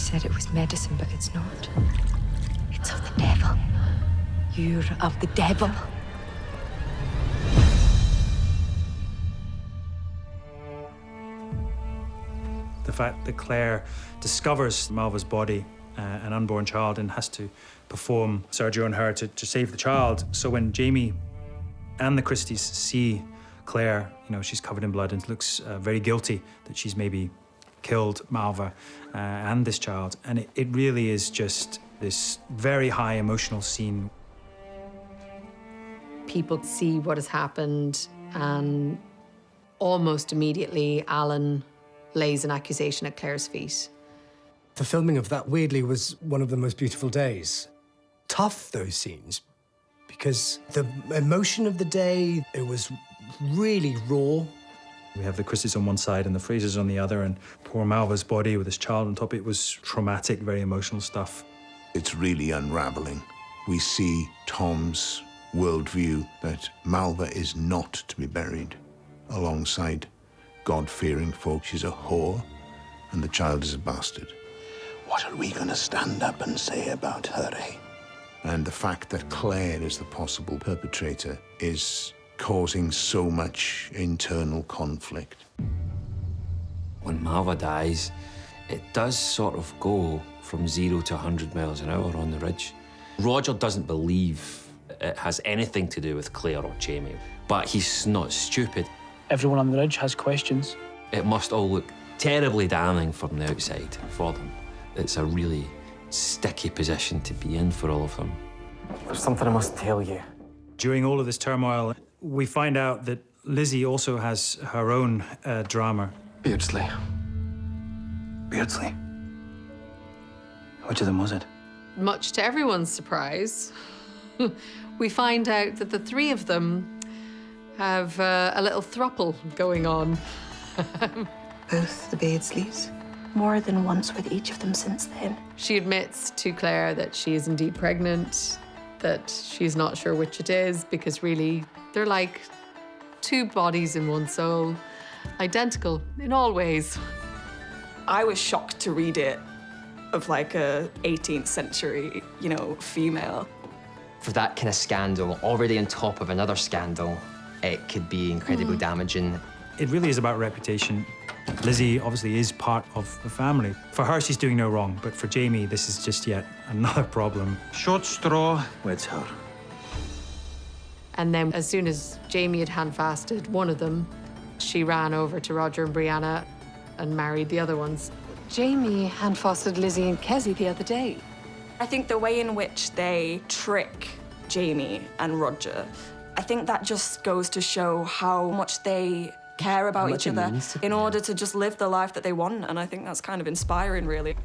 said it was medicine, but it's not. It's of the devil. You're of the devil. The fact that Claire discovers Malva's body, an unborn child, and has to perform surgery on her to save the child. So when Jamie and the Christies see Claire, she's covered in blood and looks very guilty that she's maybe killed Malva and this child. And it really is just this very high emotional scene. People see what has happened, and almost immediately Alan lays an accusation at Claire's feet. The filming of that, weirdly, was one of the most beautiful days. Tough, those scenes, because the emotion of the day, it was really raw. We have the Christies on one side and the Frasers on the other, and poor Malva's body with this child on top. It was traumatic, very emotional stuff. It's really unraveling. We see Tom's worldview that Malva is not to be buried alongside God-fearing folk. She's a whore, and the child is a bastard. What are we going to stand up and say about her, eh? And the fact that Claire is the possible perpetrator is causing so much internal conflict. When Malva dies, it does sort of go from 0 to 100 miles an hour on the ridge. Roger doesn't believe it has anything to do with Claire or Jamie, but he's not stupid. Everyone on the ridge has questions. It must all look terribly damning from the outside for them. It's a really sticky position to be in for all of them. There's something I must tell you. During all of this turmoil, we find out that Lizzie also has her own drama. Beardsley. Beardsley. Which of them was it? Much to everyone's surprise, we find out that the three of them have a little throuple going on. Both the Beardsleys. More than once with each of them since then. She admits to Claire that she is indeed pregnant, that she's not sure which it is, because really they're like two bodies in one soul, identical in all ways. I was shocked to read it of like a 18th century, female. For that kind of scandal, already on top of another scandal, it could be incredibly damaging. It really is about reputation. Lizzie obviously is part of the family. For her, she's doing no wrong, but for Jamie, this is just yet another problem. Short straw weds her. And then as soon as Jamie had handfasted one of them, she ran over to Roger and Brianna and married the other ones. Jamie handfasted Lizzie and Kezzy the other day. I think the way in which they trick Jamie and Roger, I think that just goes to show how much they care about each other in order to just live the life that they want. And I think that's kind of inspiring, really.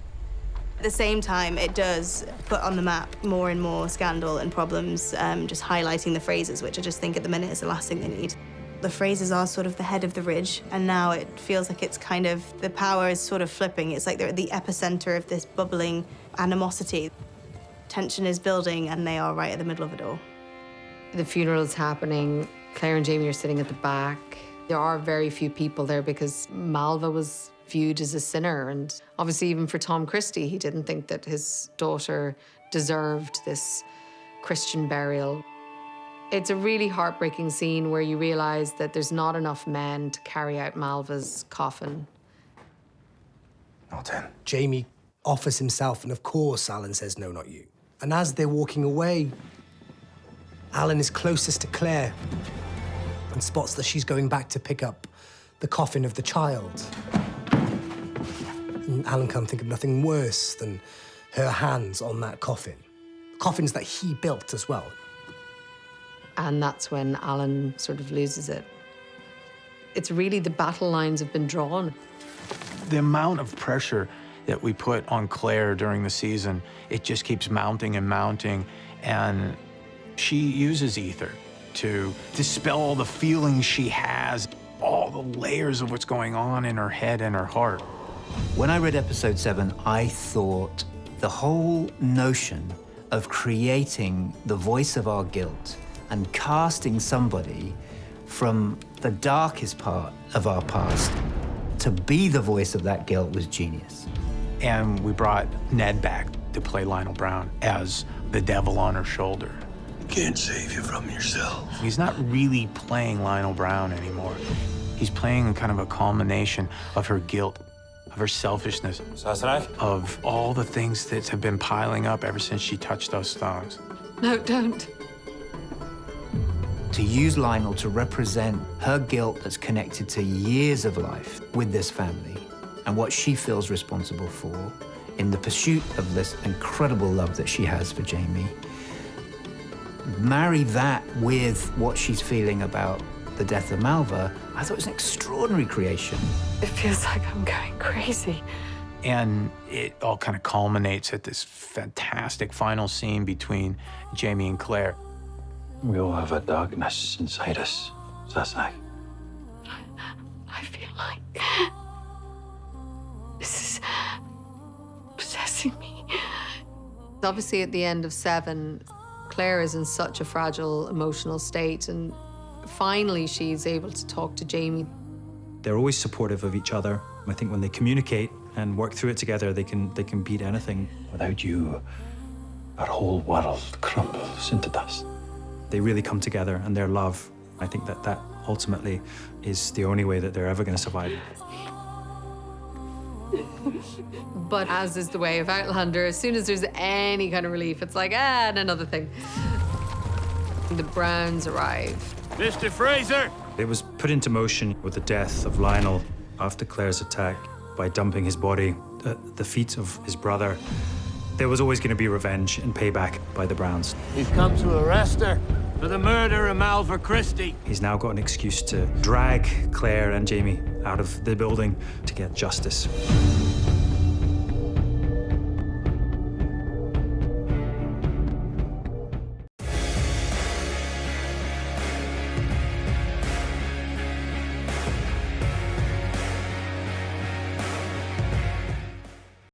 At the same time, it does put on the map more and more scandal and problems, just highlighting the Frasers, which I just think at the minute is the last thing they need. The Frasers are sort of the head of the ridge, and now it feels like it's kind of, the power is sort of flipping. It's like they're at the epicenter of this bubbling animosity. Tension is building, and they are right at the middle of it all. The funeral is happening. Claire and Jamie are sitting at the back. There are very few people there because Malva was viewed as a sinner. And obviously, even for Tom Christie, he didn't think that his daughter deserved this Christian burial. It's a really heartbreaking scene where you realise that there's not enough men to carry out Malva's coffin. Not him. Jamie offers himself, and of course, Alan says, no, not you. And as they're walking away, Alan is closest to Claire and spots that she's going back to pick up the coffin of the child. And Alan can't think of nothing worse than her hands on that coffin. Coffins that he built as well. And that's when Alan sort of loses it. It's really the battle lines have been drawn. The amount of pressure that we put on Claire during the season, it just keeps mounting and mounting, and she uses ether to dispel all the feelings she has, all the layers of what's going on in her head and her heart. When I read episode 7, I thought the whole notion of creating the voice of our guilt and casting somebody from the darkest part of our past to be the voice of that guilt was genius. And we brought Ned back to play Lionel Brown as the devil on her shoulder. Can't save you from yourself. He's not really playing Lionel Brown anymore. He's playing kind of a culmination of her guilt, of her selfishness, of all the things that have been piling up ever since she touched those stones. No, don't. To use Lionel to represent her guilt that's connected to years of life with this family and what she feels responsible for in the pursuit of this incredible love that she has for Jamie. Marry that with what she's feeling about the death of Malva, I thought it was an extraordinary creation. It feels like I'm going crazy. And it all kind of culminates at this fantastic final scene between Jamie and Claire. We all have a darkness inside us, Sassenach. I feel like this is possessing me. Obviously, at the end of 7, Claire is in such a fragile emotional state, and finally she's able to talk to Jamie. They're always supportive of each other. I think when they communicate and work through it together, they can beat anything. Without you, our whole world crumbles into dust. They really come together, and their love, I think that ultimately is the only way that they're ever going to survive. But as is the way of Outlander, as soon as there's any kind of relief, it's like, and another thing. The Browns arrive. Mr. Fraser! It was put into motion with the death of Lionel after Claire's attack by dumping his body at the feet of his brother. There was always going to be revenge and payback by the Browns. He's come to arrest her for the murder of Malva Christie. He's now got an excuse to drag Claire and Jamie out of the building to get justice.